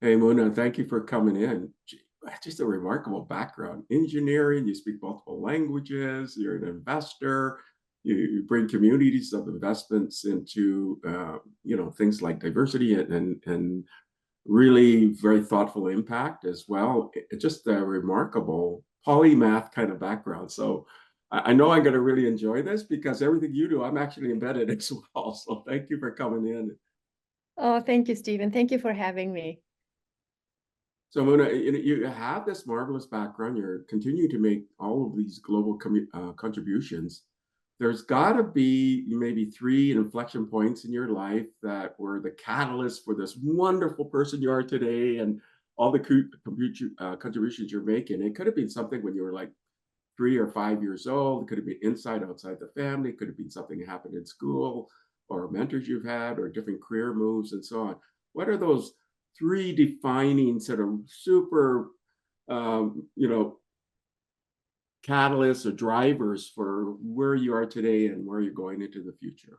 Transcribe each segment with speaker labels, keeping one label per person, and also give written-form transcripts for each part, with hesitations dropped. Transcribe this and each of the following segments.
Speaker 1: Hey, Mouna, thank you for coming in. Just a remarkable background. Engineering, you speak multiple languages, you're an investor, you bring communities of investments into, things like diversity and really very thoughtful impact as well. It's just a remarkable polymath kind of background. So I know I'm going to really enjoy this because everything you do, I'm actually embedded as well. So thank you for coming in.
Speaker 2: Oh, thank you, Stephen. Thank you for having me.
Speaker 1: So Mona, you have this marvelous background. You're continuing to make all of these global contributions. There's got to be maybe three inflection points in your life that were the catalyst for this wonderful person you are today and all the contributions you're making. It could have been something when you were like 3 or 5 years old. It could have been inside, outside the family. It could have been something that happened in school or mentors you've had or different career moves and so on. What are those three defining sort of super, um, you know, catalysts or drivers for where you are today and where you're going into the future?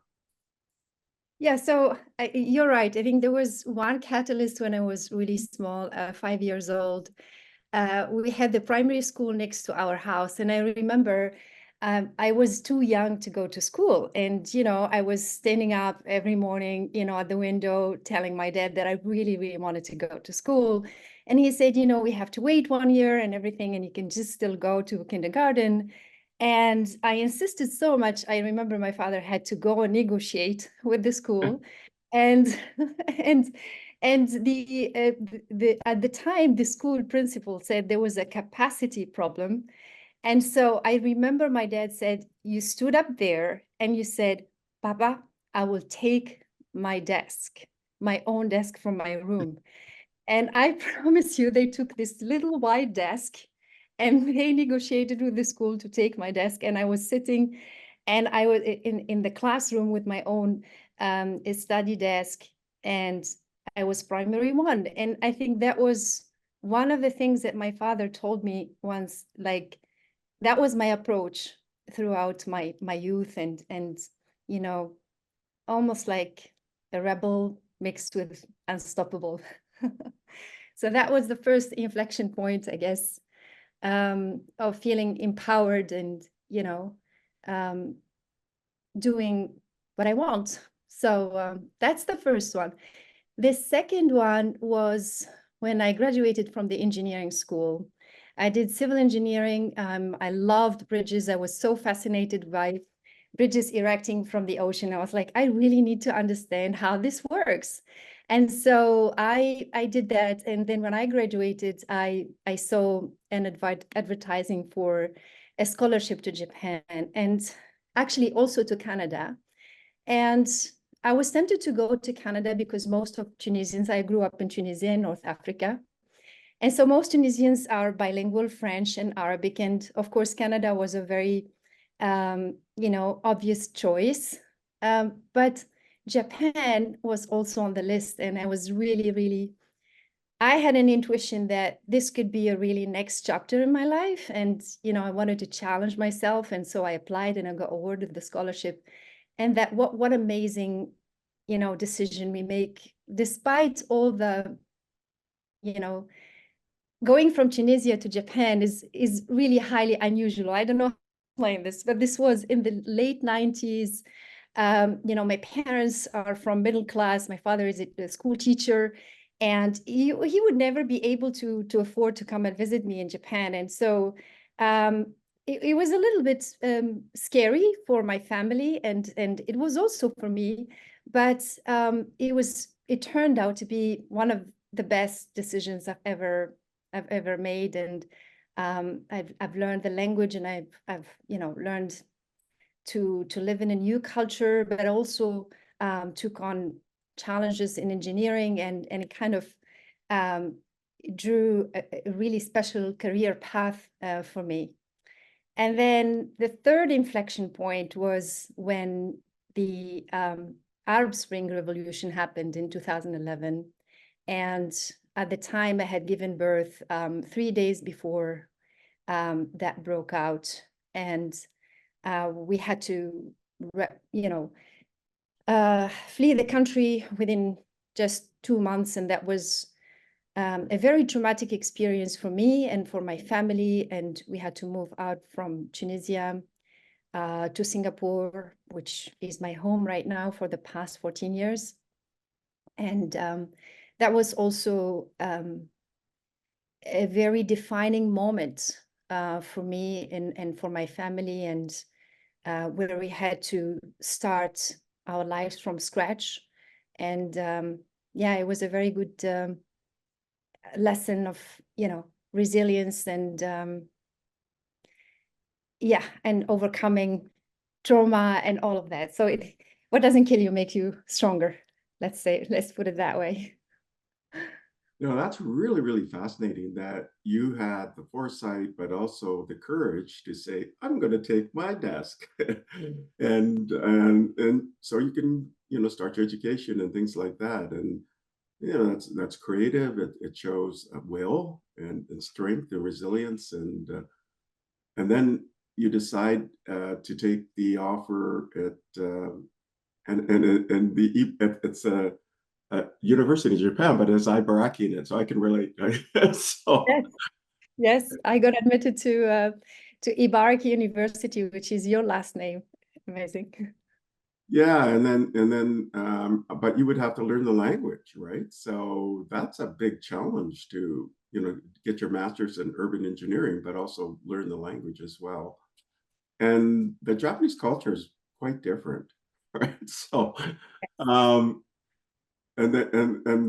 Speaker 2: Yeah, so you're right. I think there was one catalyst when I was really small, 5 years old. We had the primary school next to our house, and I remember I was too young to go to school. And, I was standing up every morning, at the window telling my dad that I really, really wanted to go to school. And he said, we have to wait 1 year and everything, and you can just still go to kindergarten. And I insisted so much. I remember my father had to go and negotiate with the school. And and the at the time, the school principal said there was a capacity problem. And so I remember my dad said, you stood up there and you said, Papa, I will take my desk, my own desk from my room. And I promise you, they took this little white desk and they negotiated with the school to take my desk. And I was sitting and I was in the classroom with my own study desk. And I was primary one. And I think that was one of the things that my father told me once, like, that was my approach throughout my youth and almost like a rebel mixed with unstoppable. So that was the first inflection point, I guess, of feeling empowered and, um, doing what I want. So that's the first one. The second one was when I graduated from the engineering school. I did civil engineering. I loved bridges. I was so fascinated by bridges erecting from the ocean. I was like, I really need to understand how this works. And so I did that. And then when I graduated, I saw an advertising for a scholarship to Japan and actually also to Canada. And I was tempted to go to Canada because most of Tunisians, I grew up in Tunisia, North Africa. And so most Tunisians are bilingual, French and Arabic. And of course, Canada was a very, obvious choice. But Japan was also on the list. And I was really, really, I had an intuition that this could be a really next chapter in my life. And, I wanted to challenge myself. And so I applied and I got awarded the scholarship. And that what amazing, decision we make, despite all the, going from Tunisia to Japan is really highly unusual. I don't know how to explain this, but this was in the late 90s. My parents are from middle class. My father is a school teacher, and he would never be able to afford to come and visit me in Japan. And so it was a little bit scary for my family, and it was also for me. But it turned out to be one of the best decisions I've ever made, and I've learned the language, and I've learned to live in a new culture, but also took on challenges in engineering, and it kind of drew a really special career path for me. And then the third inflection point was when the Arab Spring Revolution happened in 2011. And at the time, I had given birth 3 days before that broke out. And we had to, flee the country within just 2 months. And that was a very traumatic experience for me and for my family. And we had to move out from Tunisia to Singapore, which is my home right now for the past 14 years. And that was also a very defining moment for me and for my family, and where we had to start our lives from scratch. And yeah, it was a very good lesson of, resilience and yeah, and overcoming trauma and all of that. So what doesn't kill you makes you stronger. Let's put it that way.
Speaker 1: That's really, really fascinating that you had the foresight, but also the courage to say, I'm going to take my desk. And so you can, start your education and things like that. And, that's creative. It shows will and strength and resilience. And then you decide to take the offer it's a university in Japan, but it's Ibaraki in it, so I can relate. So
Speaker 2: Yes, yes, I got admitted to Ibaraki University, which is your last name. Amazing.
Speaker 1: yeah, but you would have to learn the language, right? So that's a big challenge to, get your master's in urban engineering, but also learn the language as well. And the Japanese culture is quite different, right? So um, and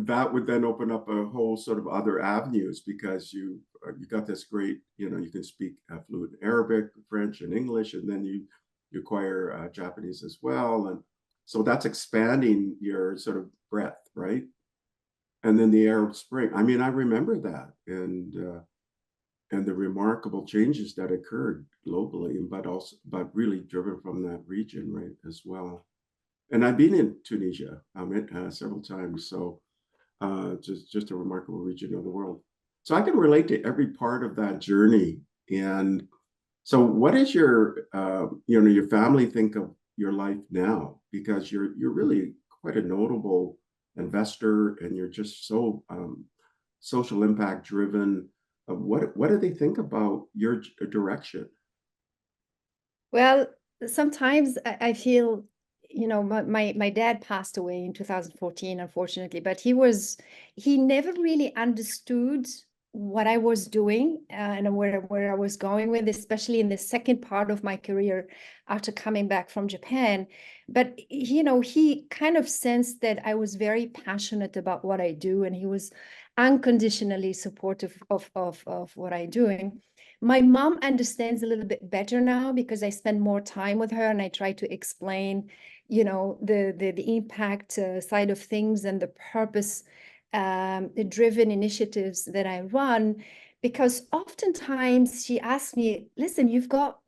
Speaker 1: that would then open up a whole sort of other avenues, because you got this great, you can speak fluent Arabic, French, and English, and then you acquire Japanese as well, and so that's expanding your sort of breadth, right? And then the Arab Spring. I mean, I remember that, and the remarkable changes that occurred globally, but really driven from that region, right, as well. And I've been in Tunisia several times, so just a remarkable region of the world. So I can relate to every part of that journey. And so, what is your family think of your life now? Because you're really quite a notable investor, and you're just so social impact driven. What do they think about your direction?
Speaker 2: Well, sometimes I feel, my dad passed away in 2014, unfortunately, but he never really understood what I was doing and where I was going with, especially in the second part of my career after coming back from Japan. But, he kind of sensed that I was very passionate about what I do, and he was unconditionally supportive of what I'm doing. My mom understands a little bit better now because I spend more time with her, and I try to explain, the impact side of things and the purpose the driven initiatives that I run. Because oftentimes she asks me, listen, you've got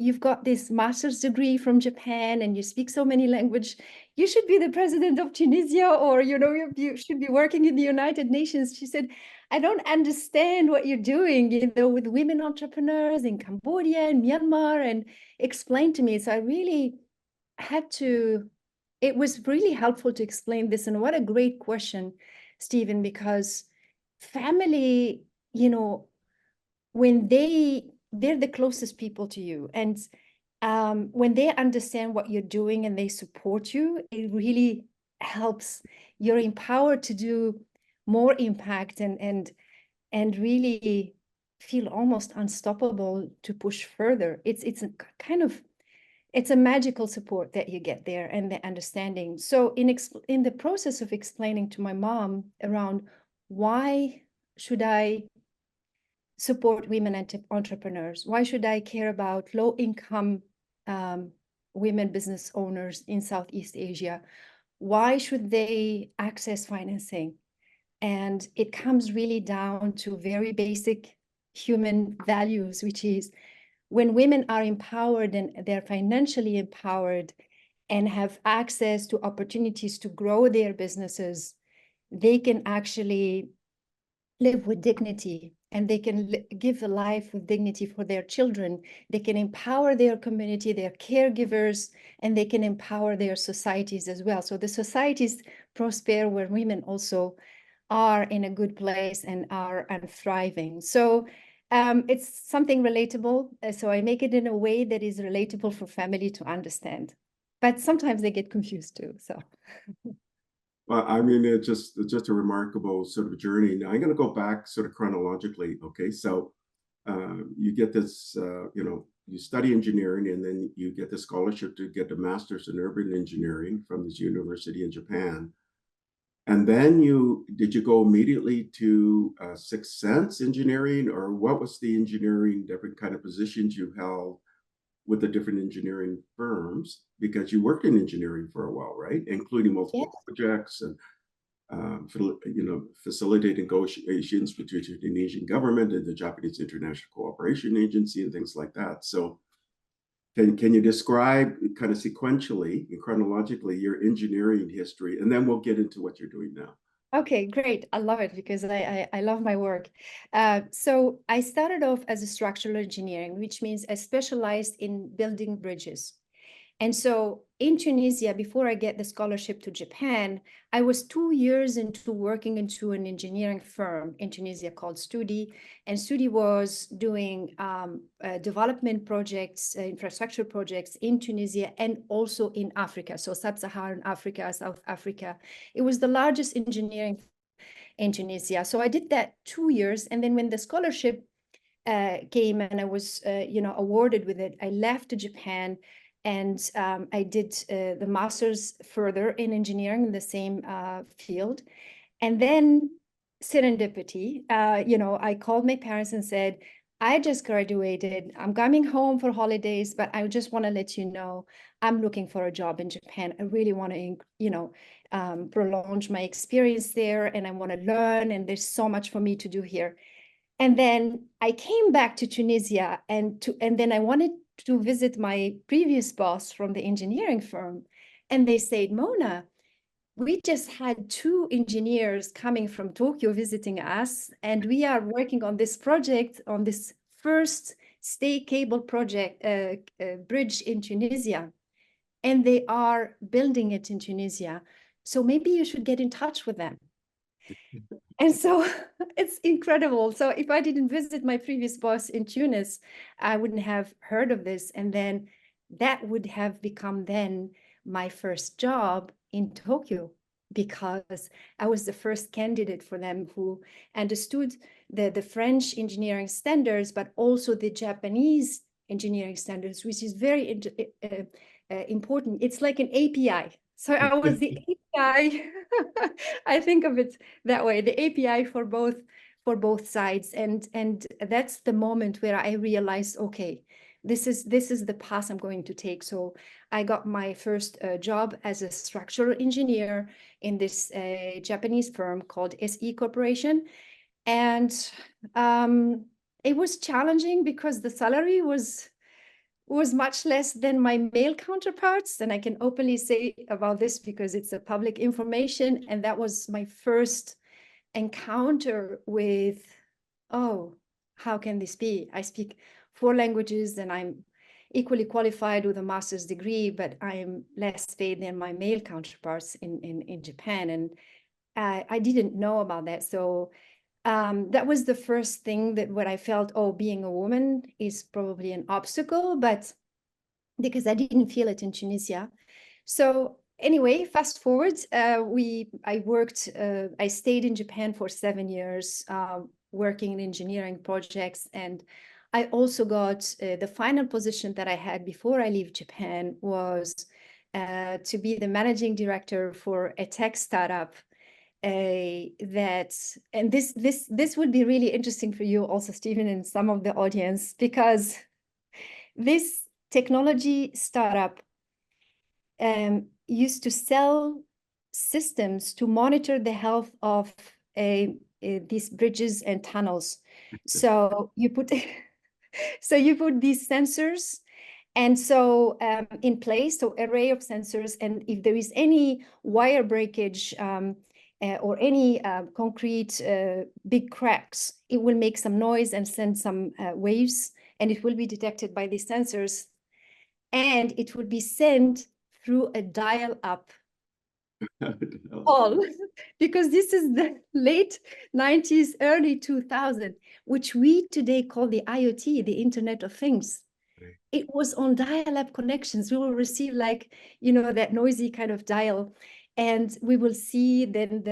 Speaker 2: this master's degree from Japan and you speak so many languages. You should be the president of Tunisia, or you should be working in the United Nations. She said, I don't understand what you're doing, with women entrepreneurs in Cambodia and Myanmar, and explain to me. So I really had to, it was really helpful to explain this. And what a great question, Stephen, because family, when they're the closest people to you, and when they understand what you're doing and they support you, it really helps. You're empowered to do more impact and really feel almost unstoppable to push further. It's a kind of, it's a magical support that you get there, and the understanding. So in the process of explaining to my mom around why should I support women entrepreneurs, why should I care about low income women business owners in Southeast Asia, why should they access financing? And it comes really down to very basic human values, which is when women are empowered and they're financially empowered and have access to opportunities to grow their businesses, they can actually live with dignity, and they can give a life with dignity for their children. They can empower their community, their caregivers, and they can empower their societies as well. So the societies prosper where women also are in a good place and are thriving. So it's something relatable. So I make it in a way that is relatable for family to understand. But sometimes they get confused too. So.
Speaker 1: Well, I mean, it's just a remarkable sort of journey. Now, I'm going to go back sort of chronologically. Okay, so you get this, you study engineering, and then you get the scholarship to get a master's in urban engineering from this university in Japan. And then did you go immediately to Sixth Sense engineering, or what was the engineering, different kind of positions you held with the different engineering firms? Because you worked in engineering for a while, right? Including multiple projects and facilitate negotiations between the Indonesian government and the Japanese International Cooperation Agency and things like that. So can you describe kind of sequentially and chronologically your engineering history, and then we'll get into what you're doing now.
Speaker 2: Okay, great. I love it because I love my work. So I started off as a structural engineering, which means I specialized in building bridges. And so in Tunisia, before I get the scholarship to Japan, I was 2 years into working into an engineering firm in Tunisia called Studi. And Studi was doing development projects, infrastructure projects in Tunisia and also in Africa. So Sub-Saharan Africa, South Africa. It was the largest engineering in Tunisia. So I did that 2 years. And then when the scholarship came and I was, awarded with it, I left to Japan. And I did the master's further in engineering in the same field. And then serendipity, I called my parents and said, I just graduated. I'm coming home for holidays, but I just want to let you know, I'm looking for a job in Japan. I really want to, prolong my experience there, and I want to learn. And there's so much for me to do here. And then I came back to Tunisia, and then I wanted to visit my previous boss from the engineering firm. And they said, Mona, we just had 2 engineers coming from Tokyo visiting us, and we are working on this project, on this first stay cable project, bridge in Tunisia. And they are building it in Tunisia. So maybe you should get in touch with them. And so it's incredible. So if I didn't visit my previous boss in Tunis, I wouldn't have heard of this. And then that would have become then my first job in Tokyo, because I was the first candidate for them who understood the French engineering standards, but also the Japanese engineering standards, which is very important. It's like an API. So I was the API. I think of it that way, the API for both sides. And that's the moment where I realized, okay, this is the path I'm going to take. So I got my first job as a structural engineer in this Japanese firm called SE Corporation. And it was challenging because the salary was much less than my male counterparts. And I can openly say about this because it's a public information. And that was my first encounter with, oh, how can this be? I speak 4 languages and I'm equally qualified with a master's degree, but I am less paid than my male counterparts in Japan. And I didn't know about that. So that was the first thing that what I felt, oh, being a woman is probably an obstacle, but because I didn't feel it in Tunisia. So anyway, fast forward, I stayed in Japan for 7 years, working in engineering projects. And I also got the final position that I had before I leave Japan was to be the managing director for a tech startup. And this would be really interesting for you also, Stephen, and some of the audience, because this technology startup used to sell systems to monitor the health of these bridges and tunnels. So you put these sensors, and so in place, so array of sensors, and if there is any wire breakage or any concrete big cracks, it will make some noise and send some waves, and it will be detected by these sensors, and it will be sent through a dial-up all, because this is the late 90s, early 2000, which we today call the IoT, the Internet of Things.
Speaker 1: Right.
Speaker 2: It was on dial-up connections. We will receive like, you know, that noisy kind of dial, and we will see then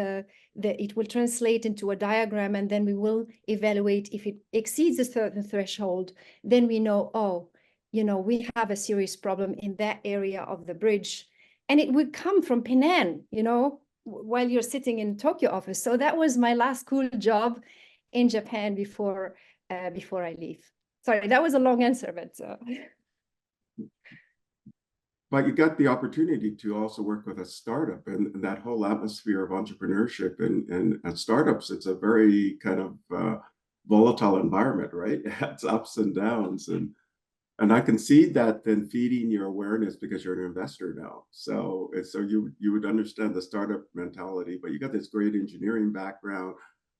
Speaker 2: it will translate into a diagram, and then we will evaluate if it exceeds a certain threshold. Then we know, oh, you know, we have a serious problem in that area of the bridge. And it would come from Penang, you know, while you're sitting in Tokyo office. So that was my last cool job in Japan before I leave. Sorry, that was a long answer, but
Speaker 1: But you got the opportunity to also work with a startup, and that whole atmosphere of entrepreneurship and at startups, it's a very kind of volatile environment, right? It has ups and downs, and I can see that then feeding your awareness because you're an investor now. So you would understand the startup mentality, but you got this great engineering background,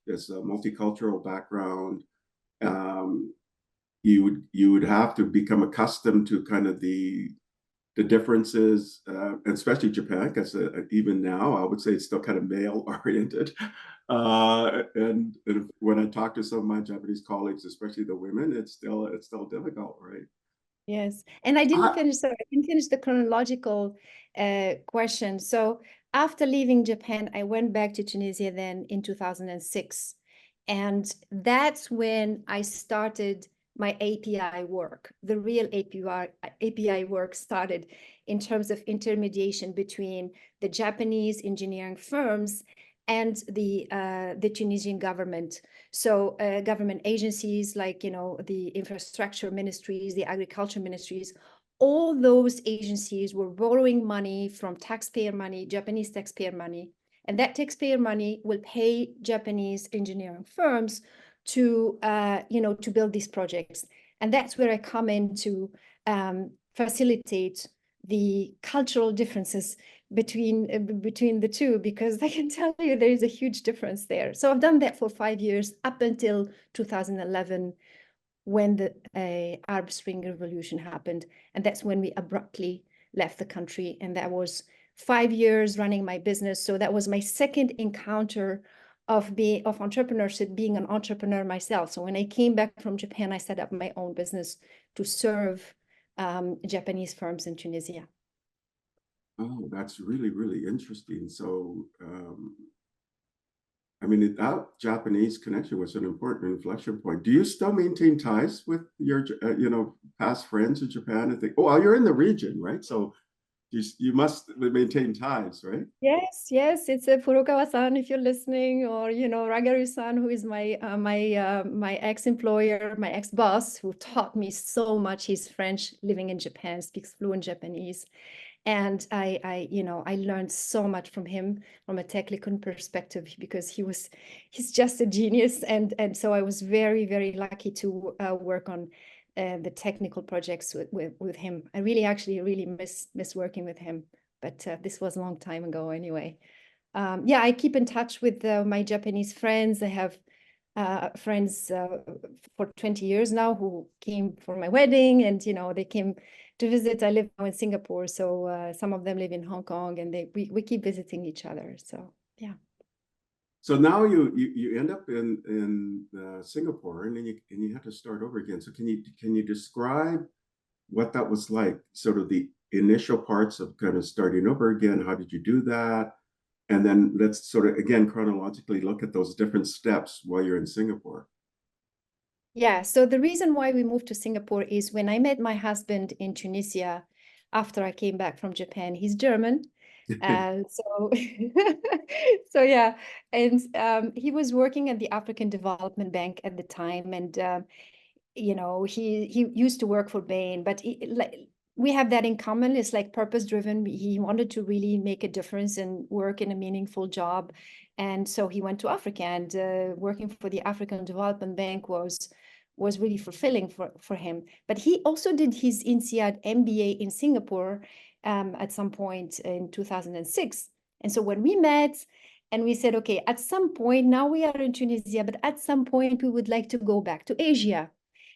Speaker 1: this multicultural background. Um, you would have to become accustomed to kind of the differences, especially Japan, because even now I would say it's still kind of male oriented. And when I talk to some of my Japanese colleagues, especially the women, it's still difficult, right?
Speaker 2: yes. And I didn't
Speaker 1: I,
Speaker 2: finish, sorry, I didn't finish the chronological question. So after leaving Japan, I went back to Tunisia then in 2006. And that's when I started my API work. The real API work started in terms of intermediation between the Japanese engineering firms and the Tunisian government. So government agencies like, you know, the infrastructure ministries, the agriculture ministries, all those agencies were borrowing money from taxpayer money, Japanese taxpayer money. And that taxpayer money will pay Japanese engineering firms to, you know, to build these projects. And that's where I come in to facilitate the cultural differences between the two, because I can tell you there is a huge difference there. So I've done that for 5 years up until 2011, when the Arab Spring Revolution happened, and that's when we abruptly left the country. And that was 5 years running my business. So that was my second encounter of entrepreneurship, being an entrepreneur myself. So when I came back from Japan, I set up my own business to serve Japanese firms in Tunisia.
Speaker 1: oh, that's really, really interesting. So, I mean, that Japanese connection was an important inflection point. Do you still maintain ties with your, past friends in Japan? And think, oh, well, you're in the region, right? So you must maintain ties, right?
Speaker 2: Yes, yes, it's a Furukawa-san if you're listening, or you know, Ragaru-san, who is my ex-employer, my ex-boss, who taught me so much. He's French, living in Japan, speaks fluent Japanese, and I learned so much from him from a technical perspective, because he's just a genius, and so I was very, very lucky to work on the technical projects with him. I really miss working with him. But this was a long time ago anyway. Yeah, I keep in touch with my Japanese friends. I have friends for 20 years now who came for my wedding, and you know, they came to visit. I live now in Singapore, so some of them live in Hong Kong, and we keep visiting each other. So yeah.
Speaker 1: So now you end up in Singapore, and then you have to start over again. So can you describe what that was like? Sort of the initial parts of kind of starting over again. How did you do that? And then let's sort of again chronologically look at those different steps while you're in Singapore.
Speaker 2: Yeah, so the reason why we moved to Singapore is when I met my husband in Tunisia after I came back from Japan. He's German. So so yeah, and he was working at the African Development Bank at the time, and you know, he used to work for Bain, but we have that in common. It's like purpose driven. He wanted to really make a difference and work in a meaningful job, and so he went to Africa, and working for the African Development Bank was really fulfilling for him. But he also did his INSEAD MBA in Singapore at some point in 2006. And so when we met and we said, okay, at some point, now we are in Tunisia, but at some point we would like to go back to Asia.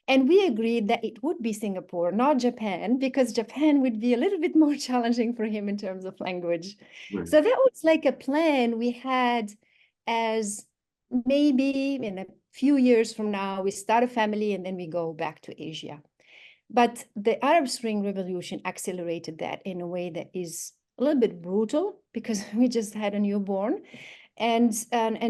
Speaker 2: And we agreed that it would be Singapore, not Japan, because Japan would be a little bit more challenging for him in terms of language.
Speaker 1: Right.
Speaker 2: So that was like a plan we had, as maybe in a few years from now, we start a family and then we go back to Asia. But the Arab Spring Revolution accelerated that in a way that is a little bit brutal, because we just had a newborn. And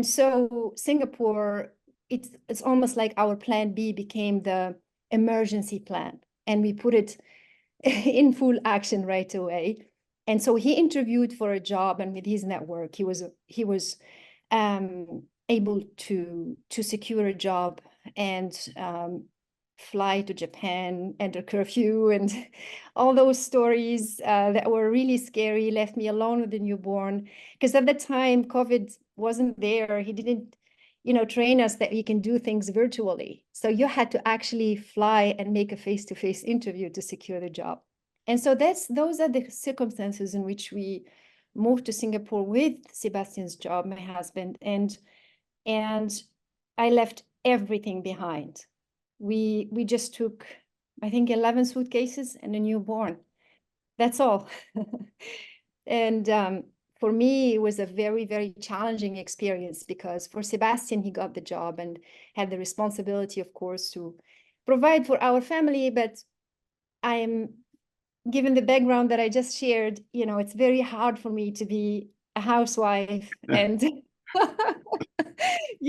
Speaker 2: so Singapore, it's almost like our plan B became the emergency plan, and we put it in full action right away. And so he interviewed for a job, and with his network, he was able to secure a job and fly to Japan under curfew, and all those stories that were really scary. Left me alone with the newborn, because at the time COVID wasn't there. He didn't, train us that we can do things virtually. So you had to actually fly and make a face-to-face interview to secure the job. And so those are the circumstances in which we moved to Singapore with Sebastian's job, my husband, and I left everything behind. We just took, I think, 11 suitcases and a newborn. That's all. And for me, it was a very, very challenging experience, because for Sebastian, he got the job and had the responsibility, of course, to provide for our family. But I am, given the background that I just shared, it's very hard for me to be a housewife and,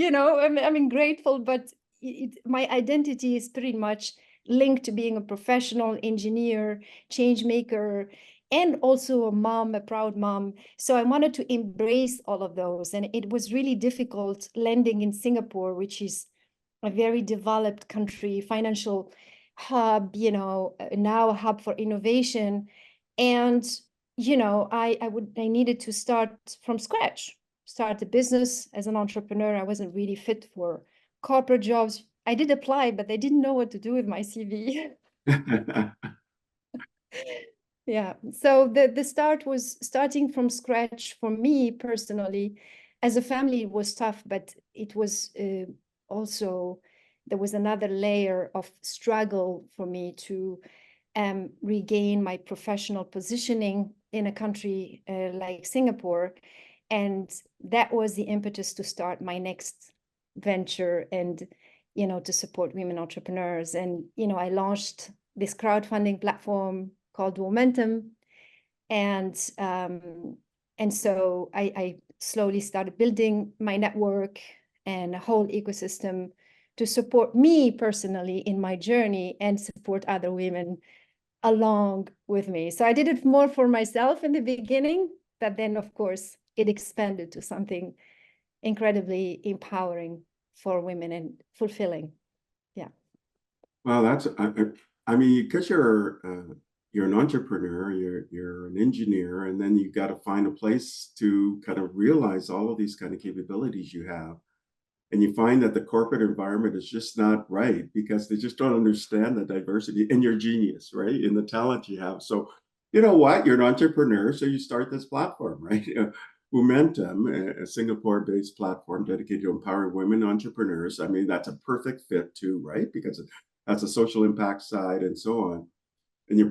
Speaker 2: I'm grateful, but my identity is pretty much linked to being a professional engineer, change maker, and also a mom, a proud mom. So I wanted to embrace all of those. And it was really difficult landing in Singapore, which is a very developed country, financial hub, now a hub for innovation. And, I needed to start from scratch, start a business as an entrepreneur. I wasn't really fit for corporate jobs. I did apply, but they didn't know what to do with my CV. Yeah. So the start was starting from scratch for me personally. As a family, it was tough, but it was also, there was another layer of struggle for me to regain my professional positioning in a country like Singapore. And that was the impetus to start my next venture and, to support women entrepreneurs. And, I launched this crowdfunding platform called Woomentum. And so I slowly started building my network and a whole ecosystem to support me personally in my journey and support other women along with me. So I did it more for myself in the beginning, but then of course it expanded to something incredibly empowering for women and fulfilling. Yeah.
Speaker 1: Well, I mean, because you're an entrepreneur, you're an engineer, and then you've got to find a place to kind of realize all of these kind of capabilities you have. And you find that the corporate environment is just not right, because they just don't understand the diversity and your genius, right? In the talent you have. So, you know what? You're an entrepreneur, so you start this platform, right? Woomentum, a Singapore-based platform dedicated to empowering women entrepreneurs. I mean, that's a perfect fit too, right? Because that's a social impact side and so on. And you're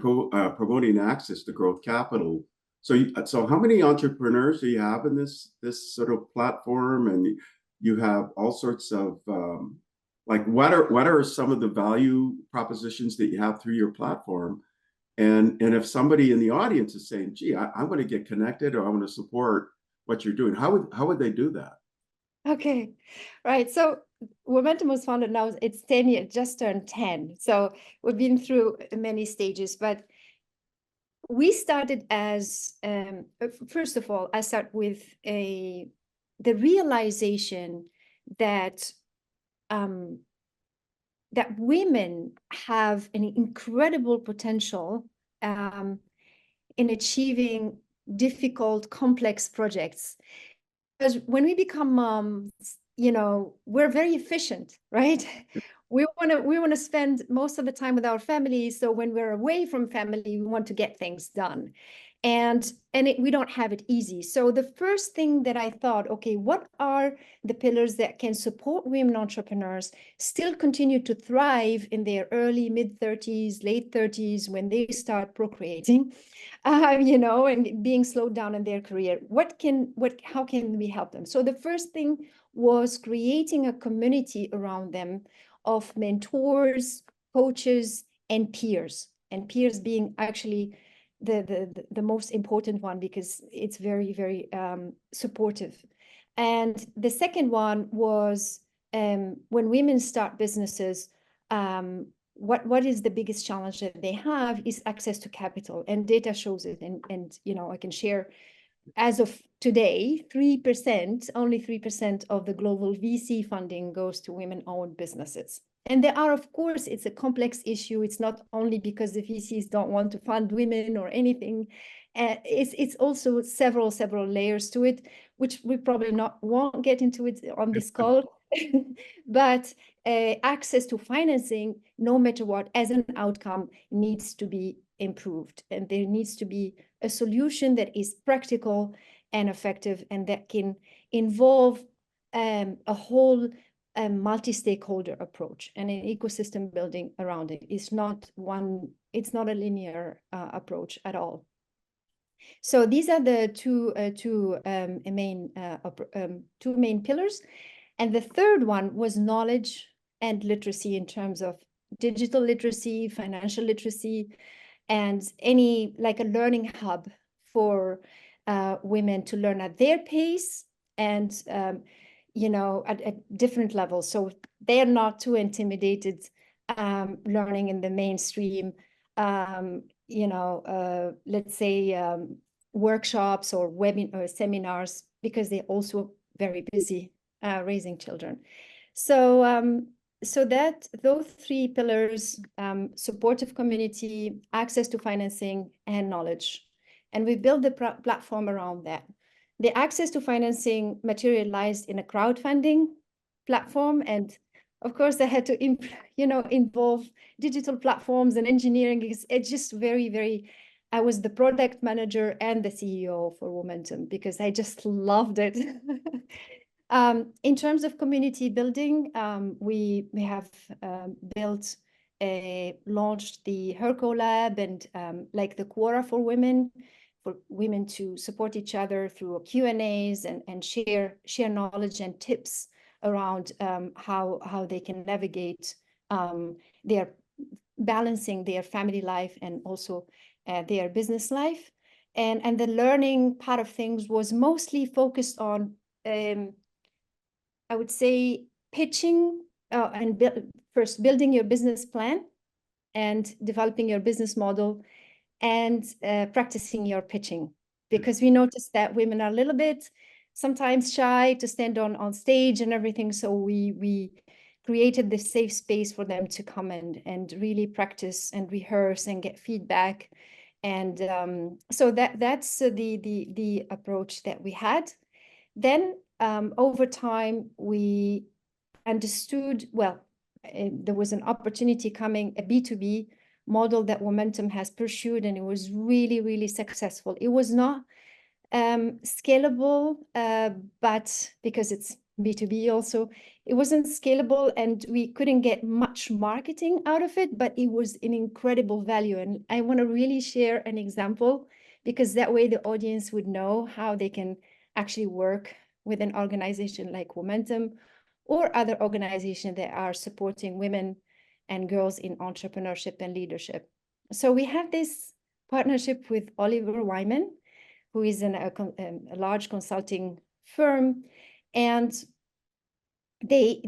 Speaker 1: promoting access to growth capital. So how many entrepreneurs do you have in this sort of platform? And you have all sorts of like what are some of the value propositions that you have through your platform? And if somebody in the audience is saying, "Gee, I want to get connected, or I want to support what you're doing," how would they do that?
Speaker 2: Okay, right. So Woomentum was founded now, it's 10 years, just turned 10. So we've been through many stages, but we started as, first of all, I start with the realization that that women have an incredible potential in achieving difficult, complex projects. Because when we become moms, we're very efficient, right? we want to spend most of the time with our family. So when we're away from family, we want to get things done. And we don't have it easy. So the first thing that I thought, okay, what are the pillars that can support women entrepreneurs still continue to thrive in their early, mid-30s, late 30s, when they start procreating, you know, and being slowed down in their career? How can we help them? So the first thing was creating a community around them of mentors, coaches, and peers being actually the most important one, because it's very, very supportive. And the second one was, when women start businesses, what is the biggest challenge that they have is access to capital, and data shows it. And you know, I can share, as of today, 3%, only 3% of the global VC funding goes to women-owned businesses. And there are, of course, it's a complex issue. It's not only because the VCs don't want to fund women or anything. It's also several layers to it, which we probably won't get into it on this call. But access to financing, no matter what, as an outcome, needs to be improved. And there needs to be a solution that is practical and effective, and that can involve a whole multi-stakeholder approach and an ecosystem building around it. It's not a linear approach at all. So these are the two main pillars. And the third one was knowledge and literacy, in terms of digital literacy, financial literacy, and like a learning hub for women to learn at their pace, and you know, at different levels. So they're not too intimidated learning in the mainstream, you know, let's say workshops or or seminars, because they're also very busy raising children. So those three pillars, supportive community, access to financing, and knowledge. And we built the platform around that. The access to financing materialized in a crowdfunding platform. And of course, they had to involve digital platforms and engineering. It's just very, very, I was the product manager and the CEO for Woomentum, because I just loved it. In terms of community building, we have launched the Herco Lab, and like the Quora for women to support each other through Q&As and share knowledge and tips around how they can navigate their balancing their family life and also their business life. And the learning part of things was mostly focused on, I would say, pitching and first building your business plan and developing your business model, and practicing your pitching, because we noticed that women are a little bit sometimes shy to stand on stage and everything. So we created this safe space for them to come and really practice and rehearse and get feedback. And so that's the approach that we had. Then over time, we understood, well, there was an opportunity coming, a B2B model that Woomentum has pursued, and it was really, really successful. It was not scalable, but because it's B2B also, it wasn't scalable, and we couldn't get much marketing out of it, but it was an incredible value. And I want to really share an example, because that way the audience would know how they can actually work with an organization like Woomentum or other organizations that are supporting women and girls in entrepreneurship and leadership. So we have this partnership with Oliver Wyman, who is a large consulting firm, and they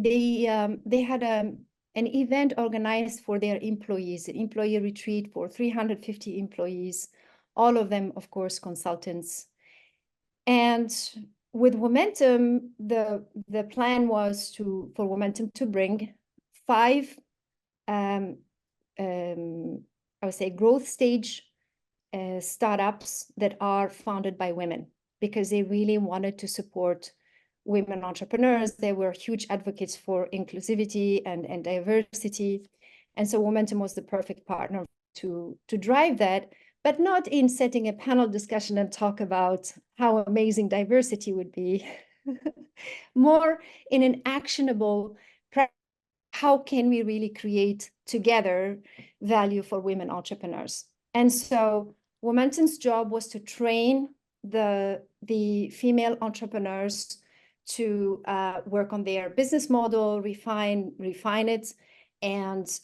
Speaker 2: had an event organized for their employees, an employee retreat for 350 employees, all of them, of course, consultants. And with Woomentum, the plan was for Woomentum to bring 5 I would say growth stage startups that are founded by women, because they really wanted to support women entrepreneurs. They were huge advocates for inclusivity and diversity. And so Woomentum was the perfect partner to drive that, but not in setting a panel discussion and talk about how amazing diversity would be, more in an actionable, how can we really create together value for women entrepreneurs? And so Woomentum's job was to train the female entrepreneurs to work on their business model, refine it, and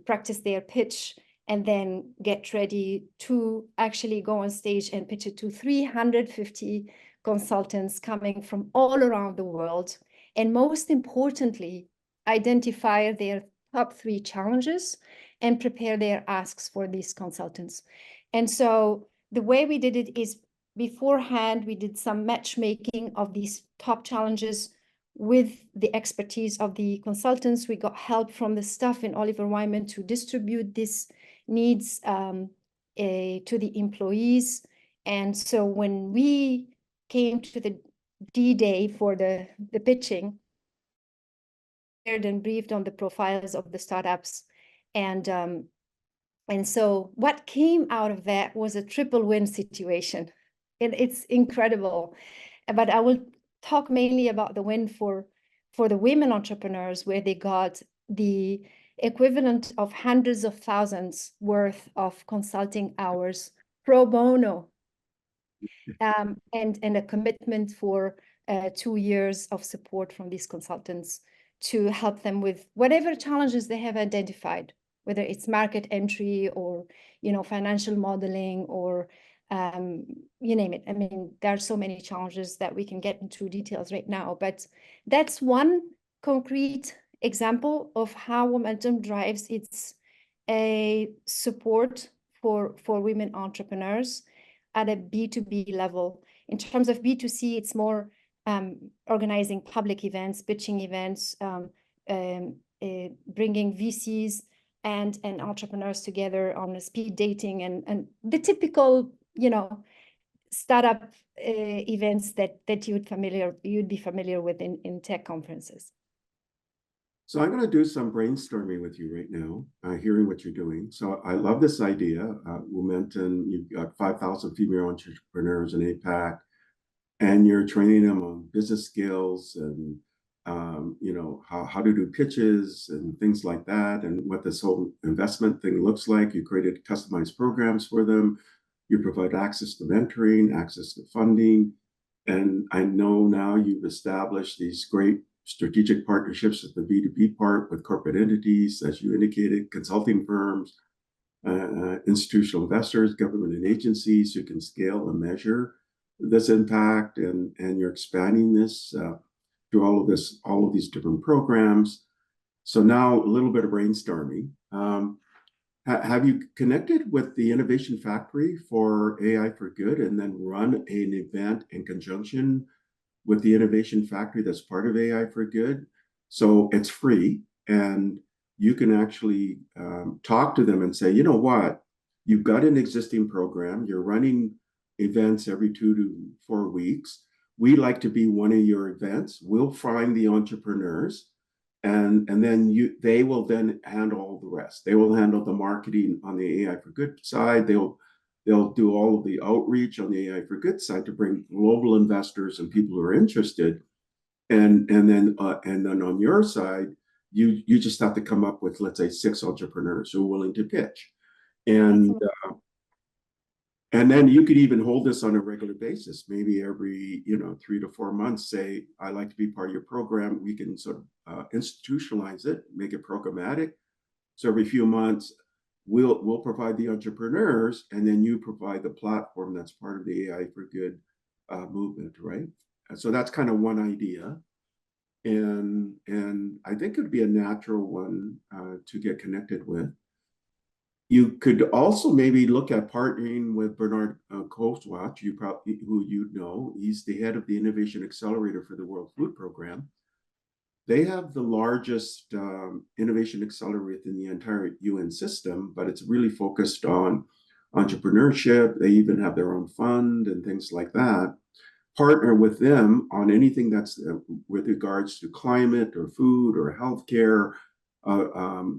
Speaker 2: practice their pitch, and then get ready to actually go on stage and pitch it to 350 consultants coming from all around the world. And most importantly, identify their top 3 challenges and prepare their asks for these consultants. And so the way we did it is beforehand, we did some matchmaking of these top challenges with the expertise of the consultants. We got help from the staff in Oliver Wyman to distribute these needs to the employees. And so when we came to the D-Day for the pitching, and briefed on the profiles of the startups. And so what came out of that was a triple win situation. And it's incredible. But I will talk mainly about the win for the women entrepreneurs, where they got the equivalent of hundreds of thousands worth of consulting hours pro bono, and a commitment for 2 years of support from these consultants to help them with whatever challenges they have identified, whether it's market entry or, financial modeling or you name it. I mean, there are so many challenges that we can get into details right now, but that's one concrete example of how Woomentum drives its support for women entrepreneurs at a B2B level. In terms of B2C, it's more organizing public events, pitching events, bringing VCs and entrepreneurs together on a speed dating and the typical, startup events that you'd be familiar with in tech conferences.
Speaker 1: So I'm going to do some brainstorming with you right now, hearing what you're doing. So I love this idea. Woomentum, you've got 5,000 female entrepreneurs in APAC, and you're training them on business skills and how to do pitches and things like that, and what this whole investment thing looks like. You created customized programs for them. You provide access to mentoring, access to funding. And I know now you've established these great strategic partnerships at the B2B part with corporate entities, as you indicated, consulting firms, institutional investors, government and agencies who can scale and measure this impact, and you're expanding this through all of these different programs. So now a little bit of brainstorming. Have you connected with the Innovation Factory for AI for Good and then run an event in conjunction with the Innovation Factory that's part of AI for Good? So it's free, and you can actually talk to them and say, you know what, you've got an existing program, you're running events every 2 to 4 weeks. We'd like to be one of your events. We'll find the entrepreneurs, and then they will then handle all the rest. They will handle the marketing on the AI for Good side. They'll do all of the outreach on the AI for Good side to bring global investors and people who are interested. And then on your side, you just have to come up with, let's say, 6 entrepreneurs who are willing to pitch. And then you could even hold this on a regular basis, maybe every 3 to 4 months. Say, I'd like to be part of your program. We can sort of institutionalize it, make it programmatic. So every few months, we'll provide the entrepreneurs, and then you provide the platform that's part of the AI for Good movement, right? So that's kind of one idea, and I think it would be a natural one to get connected with. You could also maybe look at partnering with Bernard Koswatch, who you know. He's the head of the Innovation Accelerator for the World Food Program. They have the largest innovation accelerator in the entire UN system, but it's really focused on entrepreneurship. They even have their own fund and things like that partner with them on anything that's with regards to climate or food or healthcare,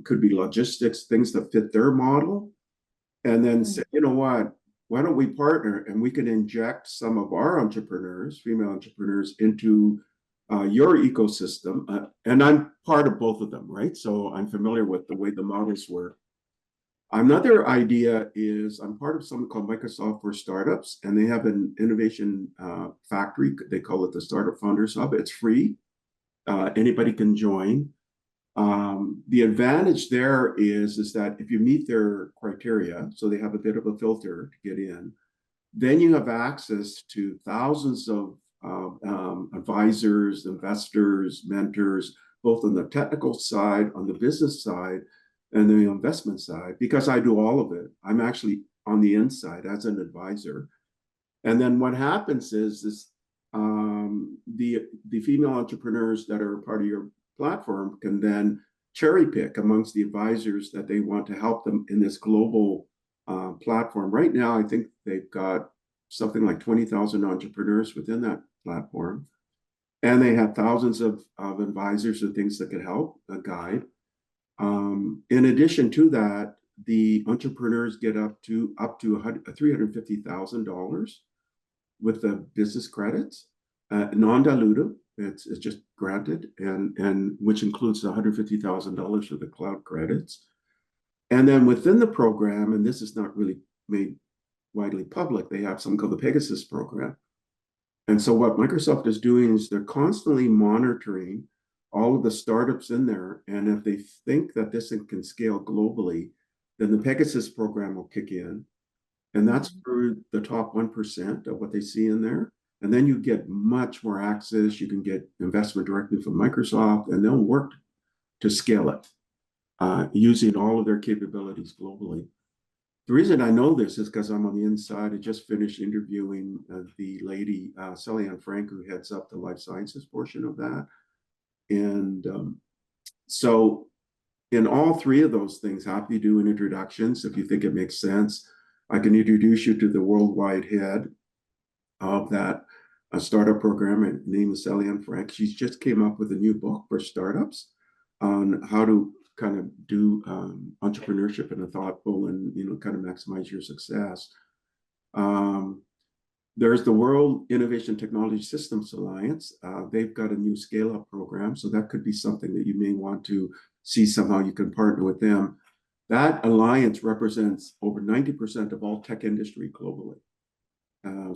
Speaker 1: could be logistics, things that fit their model, and then say, you know what, why don't we partner and we can inject some of our entrepreneurs, female entrepreneurs, into your ecosystem. And I'm part of both of them, right? So I'm familiar with the way the models work. Another idea is I'm part of something called Microsoft for Startups, and they have an innovation factory. They call it the Startup Founders Hub. It's free. Anybody can join. The advantage there is that if you meet their criteria, so they have a bit of a filter to get in, then you have access to thousands of advisors, investors, mentors, both on the technical side, on the business side, and the investment side, because I do all of it. I'm actually on the inside as an advisor. And then what happens is this, the female entrepreneurs that are part of your platform can then cherry pick amongst the advisors that they want to help them in this global platform. Right now, I think they've got something like 20,000 entrepreneurs within that platform. And they have thousands of advisors and things that could help guide. In addition to that, the entrepreneurs get up to $350,000 with the business credits, non-dilutive. It's just granted, and which includes the $150,000 for the cloud credits. And then within the program, and this is not really made widely public, they have something called the Pegasus program. And so what Microsoft is doing is they're constantly monitoring all of the startups in there. And if they think that this can scale globally, then the Pegasus program will kick in. And that's for the top 1% of what they see in there. And then you get much more access. You can get investment directly from Microsoft, and they'll work to scale it using all of their capabilities globally. The reason I know this is because I'm on the inside. I just finished interviewing the lady, Sally-Ann Frank, who heads up the life sciences portion of that. And so in all three of those things, happy doing introductions. If you think it makes sense, I can introduce you to the worldwide head of that startup program. Her name is Sally-Ann Frank. She's just came up with a new book for startups on how to kind of do entrepreneurship in a thoughtful and, kind of maximize your success. There's the World Innovation Technology Systems Alliance. They've got a new scale-up program, so that could be something that you may want to see somehow you can partner with them. That alliance represents over 90% of all tech industry globally.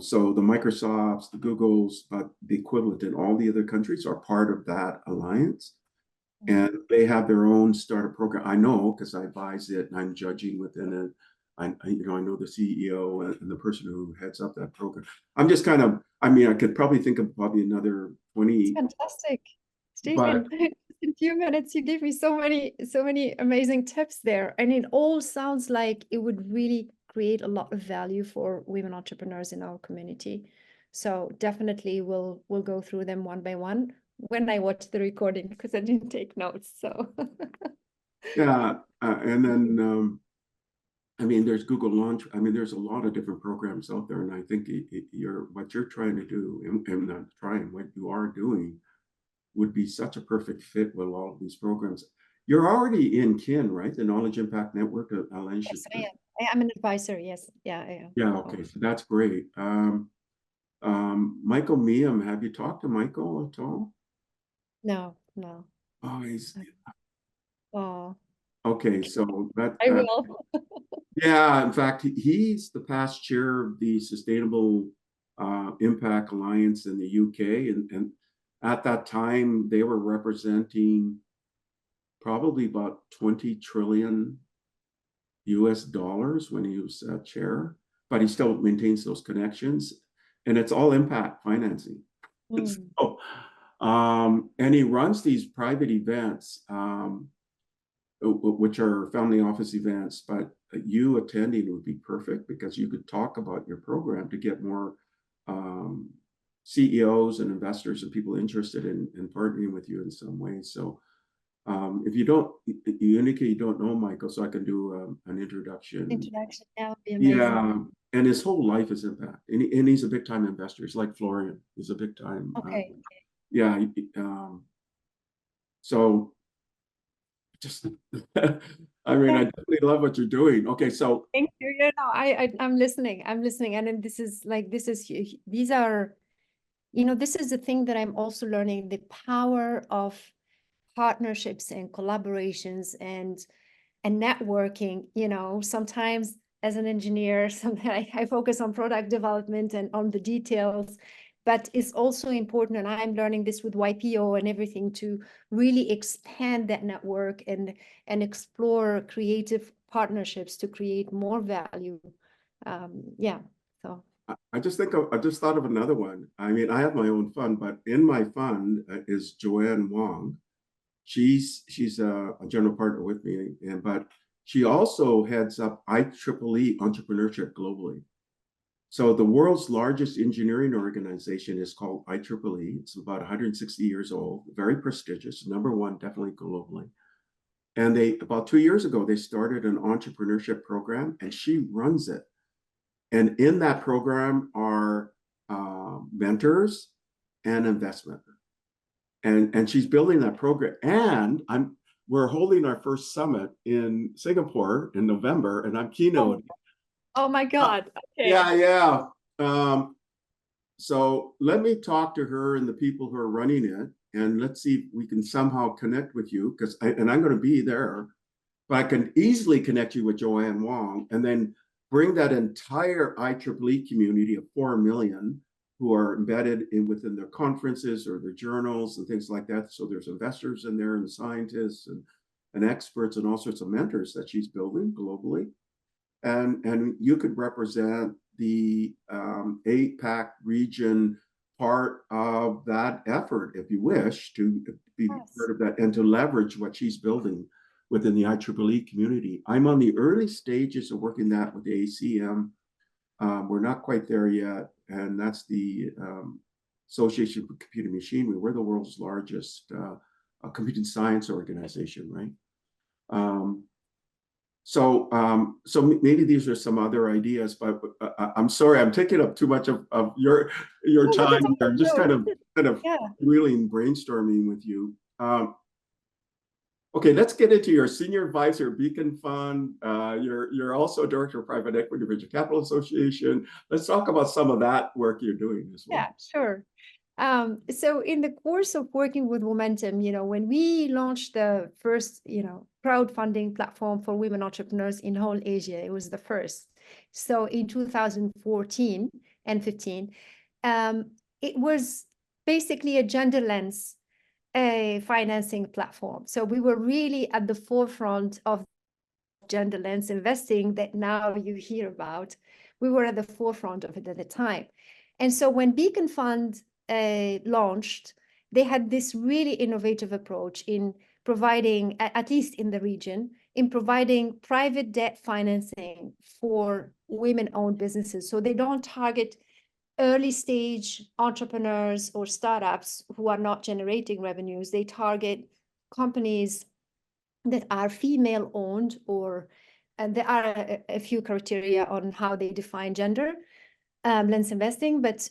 Speaker 1: So the Microsofts, the Googles, but the equivalent in all the other countries are part of that alliance. And they have their own startup program. I know because I advise it and I'm judging within it. I know the CEO and the person who heads up that program. I'm just kind of, I could probably think of probably another 20.
Speaker 2: That's fantastic, Stephen. In a few minutes, you gave me so many amazing tips there. And it all sounds like it would really create a lot of value for women entrepreneurs in our community. So definitely we'll go through them one by one when I watch the recording, because I didn't take notes. So
Speaker 1: yeah, and then there's Google Launch. There's a lot of different programs out there, and I think what you're trying to do, and not trying, what you are doing, would be such a perfect fit with all of these programs. You're already in KIN, right? The Knowledge Impact Network.
Speaker 2: yes, I am. I'm an advisor. Yes, yeah, I am.
Speaker 1: Yeah. Okay, so that's great. Michael Meehan, have you talked to Michael at all?
Speaker 2: No.
Speaker 1: Oh, he's
Speaker 2: Oh,
Speaker 1: okay. So
Speaker 2: I will.
Speaker 1: yeah. In fact, he's the past chair of the Sustainable Impact Alliance in the UK, and at that time they were representing probably about 20 trillion US dollars when he was chair, but he still maintains those connections, and it's all impact financing. So, and he runs these private events, which are family office events, but you attending would be perfect because you could talk about your program to get more CEOs and investors and people interested in partnering with you in some way. So if you indicate you don't know Michael, so I can do an introduction.
Speaker 2: That would be amazing.
Speaker 1: Yeah, and his whole life is impact. And he's a big time investor. He's like Florian. He's a big time.
Speaker 2: Okay.
Speaker 1: Yeah. So just, I mean, I definitely love what you're doing. Okay, so
Speaker 2: Thank you. Yeah, no, I'm listening. I'm listening. And then this is these are, this is the thing that I'm also learning, the power of partnerships and collaborations and networking. Sometimes as an engineer, sometimes I focus on product development and on the details, but it's also important, and I'm learning this with YPO and everything, to really expand that network and explore creative partnerships to create more value. Yeah, so.
Speaker 1: I just thought of another one. I mean, I have my own fund, but in my fund is Joanne Wong. She's a general partner with me, but she also heads up IEEE entrepreneurship globally. So the world's largest engineering organization is called IEEE. It's about 160 years old, very prestigious, #1 definitely globally. And about 2 years ago, they started an entrepreneurship program, and she runs it. And in that program are mentors and investment. And she's building that program. And we're holding our first summit in Singapore in November, and I'm keynoting.
Speaker 2: Oh my God. Okay.
Speaker 1: Yeah. So let me talk to her and the people who are running it, and let's see if we can somehow connect with you, and I'm going to be there, but I can easily connect you with Joanne Wong, and then bring that entire IEEE community of 4 million who are embedded within their conferences or their journals and things like that. So there's investors in there and scientists and experts and all sorts of mentors that she's building globally. And you could represent the APAC region part of that effort if you wish to be part of that and to leverage what she's building within the IEEE community. I'm on the early stages of working that with the ACM. We're not quite there yet, and that's the Association for Computing Machinery. We're the world's largest computing science organization, right? So maybe these are some other ideas, but I'm sorry, I'm taking up too much of your time here. I'm just kind of really brainstorming with you. Okay, let's get into your senior advisor, Beacon Fund. You're also director of private equity, Venture Capital Association. Let's talk about some of that work you're doing as well.
Speaker 2: Yeah, sure. So in the course of working with Woomentum, when we launched the first, crowdfunding platform for women entrepreneurs in whole Asia, it was the first. So in 2014 and 15, it was basically a gender lens financing platform. So we were really at the forefront of gender lens investing that now you hear about. We were at the forefront of it at the time. And so when Beacon Fund launched, they had this really innovative approach in providing, at least in the region, in providing private debt financing for women-owned businesses. So they don't target early stage entrepreneurs or startups who are not generating revenues. They target companies that are female owned, and there are a few criteria on how they define gender lens investing, but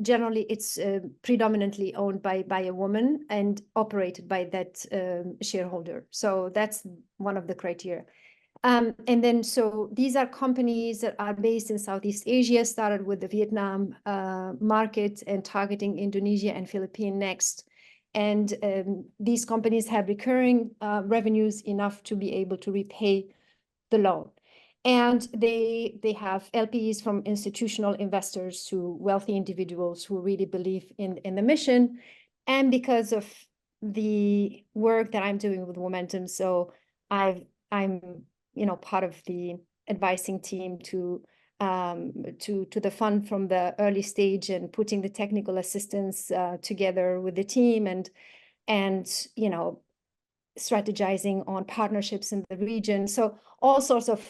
Speaker 2: generally it's predominantly owned by a woman and operated by that shareholder. So that's one of the criteria. And then, so these are companies that are based in Southeast Asia, started with the Vietnam market and targeting Indonesia and Philippines next. And these companies have recurring revenues enough to be able to repay the loan. And they have LPs from institutional investors to wealthy individuals who really believe in the mission. And because of the work that I'm doing with Woomentum, so I'm part of the advising team to the fund from the early stage and putting the technical assistance together with the team and strategizing on partnerships in the region. So all sorts of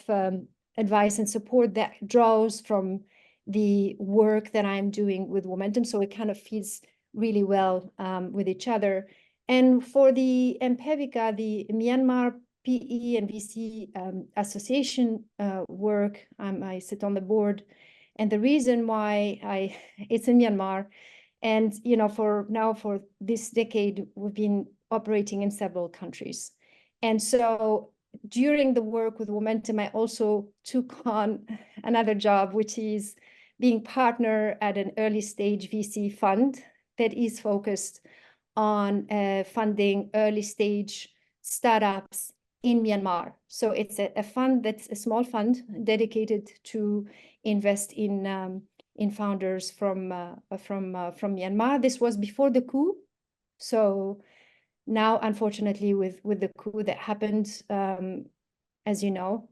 Speaker 2: advice and support that draws from the work that I'm doing with Woomentum. So it kind of feeds really well with each other. And for the MPEVICA, the Myanmar PE and VC association work. I sit on the board, and the reason why it's in Myanmar, and for this decade we've been operating in several countries, and so during the work with Woomentum, I also took on another job, which is being partner at an early stage VC fund that is focused on funding early stage startups in Myanmar. So it's a fund that's a small fund dedicated to invest in founders from Myanmar. This was before the coup. So now, unfortunately, with the coup that happened, as you know,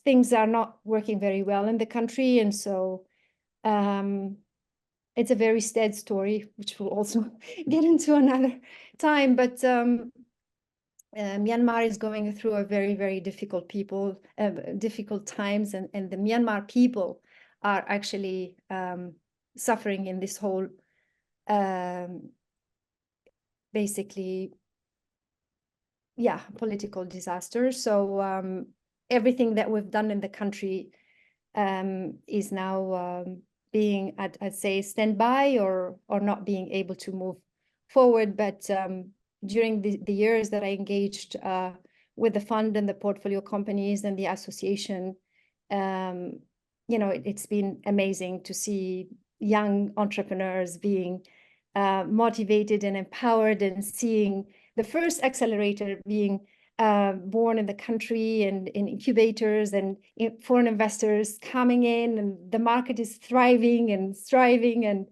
Speaker 2: things are not working very well in the country. And so it's a very sad story, which we'll also get into another time. But Myanmar is going through a very, very difficult times. And the Myanmar people are actually suffering in this whole basically, political disaster. So everything that we've done in the country is now being, I'd say, standby or not being able to move forward. But during the years that I engaged with the fund and the portfolio companies and the association, it's been amazing to see young entrepreneurs being motivated and empowered, and seeing the first accelerator being born in the country, and in incubators and foreign investors coming in, and the market is thriving and striving, and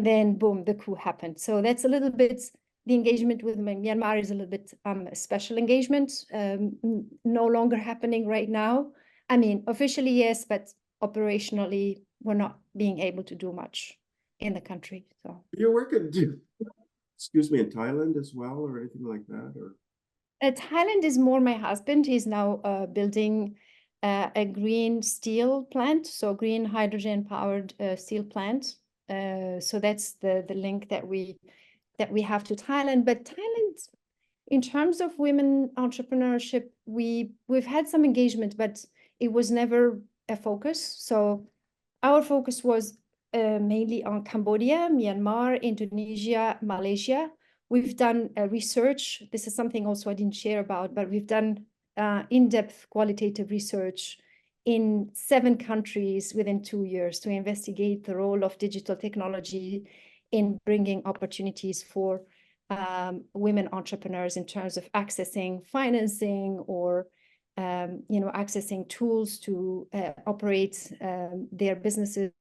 Speaker 2: then boom, the coup happened. So that's a little bit, the engagement with Myanmar is a little bit a special engagement, no longer happening right now. I mean, officially yes, but operationally we're not being able to do much in the country. So
Speaker 1: you're working, excuse me, in Thailand as well, or anything like that, or?
Speaker 2: Thailand is more my husband. He's now building a green steel plant, so green hydrogen powered steel plant. So that's the link that we have to Thailand. But Thailand, in terms of women entrepreneurship, we've had some engagement, but it was never a focus. So our focus was mainly on Cambodia, Myanmar, Indonesia, Malaysia. We've done research. This is something also I didn't share about, but we've done in-depth qualitative research in 7 countries within 2 years to investigate the role of digital technology in bringing opportunities for women entrepreneurs in terms of accessing financing or accessing tools to operate their businesses.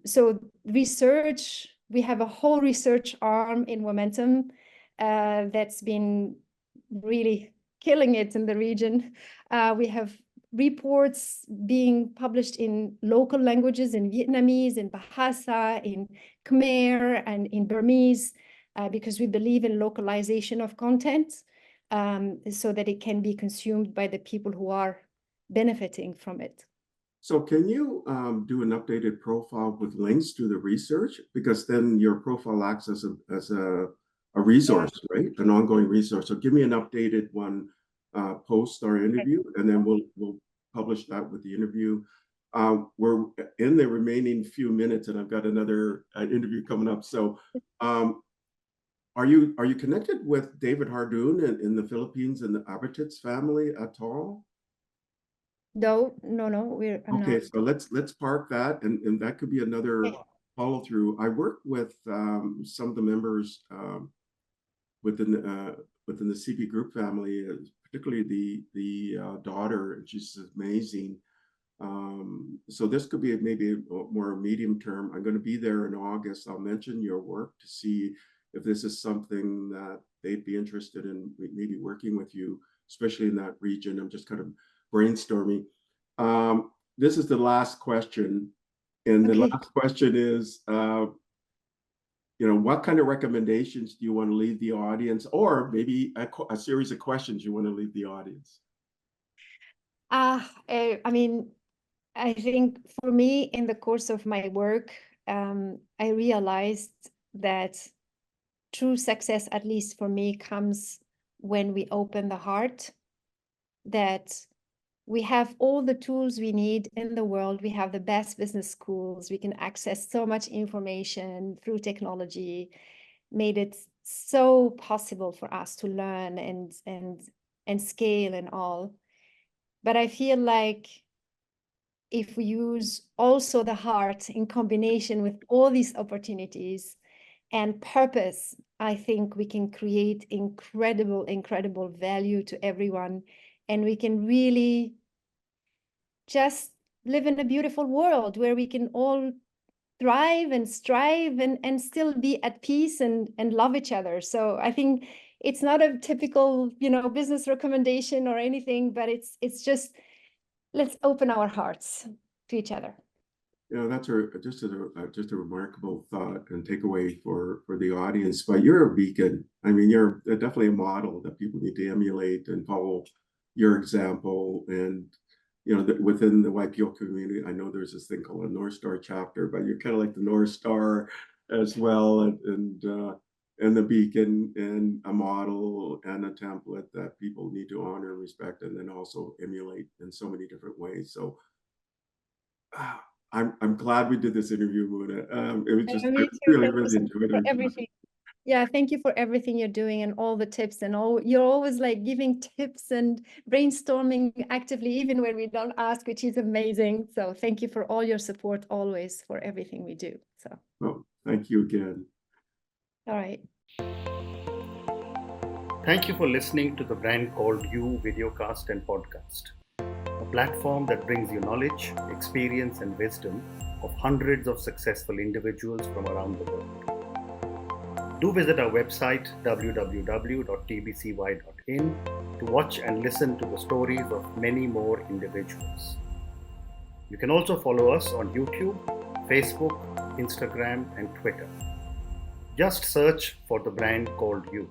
Speaker 2: So research, we have a whole research arm in Woomentum that's been really killing it in the region. We have reports being published in local languages, in Vietnamese, in Bahasa, in Khmer, and in Burmese, because we believe in localization of content so that it can be consumed by the people who are benefiting from it.
Speaker 1: So can you do an updated profile with links to the research? Because then your profile acts as a resource, right? An ongoing resource. So give me an updated one post our interview, and then we'll publish that with the interview. We're in the remaining few minutes, and I've got another interview coming up. So are you connected with David Hardoon in the Philippines and the Abertitz family at all?
Speaker 2: No, I'm
Speaker 1: okay,
Speaker 2: not.
Speaker 1: So let's park that, and that could be another follow through. I work with some of the members within the CP Group family, particularly the daughter, and she's amazing. So this could be maybe a more medium term. I'm going to be there in August. I'll mention your work to see if this is something that they'd be interested in maybe working with you, especially in that region. I'm just kind of brainstorming. This is the last question. And the last question is, what kind of recommendations do you want to leave the audience, or maybe a series of questions you want to leave the audience?
Speaker 2: I mean, I think for me, in the course of my work, I realized that true success, at least for me, comes when we open the heart, that we have all the tools we need in the world. We have the best business schools. We can access so much information through technology, made it so possible for us to learn and scale and all. But I feel like if we use also the heart in combination with all these opportunities and purpose, I think we can create incredible value to everyone. And we can really just live in a beautiful world where we can all thrive and strive and still be at peace and love each other. So I think it's not a typical, business recommendation or anything, but it's just, let's open our hearts to each other.
Speaker 1: That's just a remarkable thought and takeaway for the audience. But you're a beacon. I mean, you're definitely a model that people need to emulate and follow your example. And within the YPO community, I know there's this thing called a North Star chapter, but you're kind of like the North Star as well, and the beacon and a model and a template that people need to honor and respect, and then also emulate in so many different ways. So I'm glad we did this interview, Mouna. It was just I really enjoyed our
Speaker 2: everything. Yeah, thank you for everything you're doing and all the tips and all. You're always like giving tips and brainstorming actively, even when we don't ask, which is amazing. So thank you for all your support always for everything we do. So.
Speaker 1: Well, thank you again.
Speaker 2: All right.
Speaker 3: Thank you for listening to the Brand Called You videocast and podcast, a platform that brings you knowledge, experience, and wisdom of hundreds of successful individuals from around the world. Do visit our website www.tbcy.in to watch and listen to the stories of many more individuals. You can also follow us on YouTube, Facebook, Instagram, and Twitter. Just search for the Brand Called You.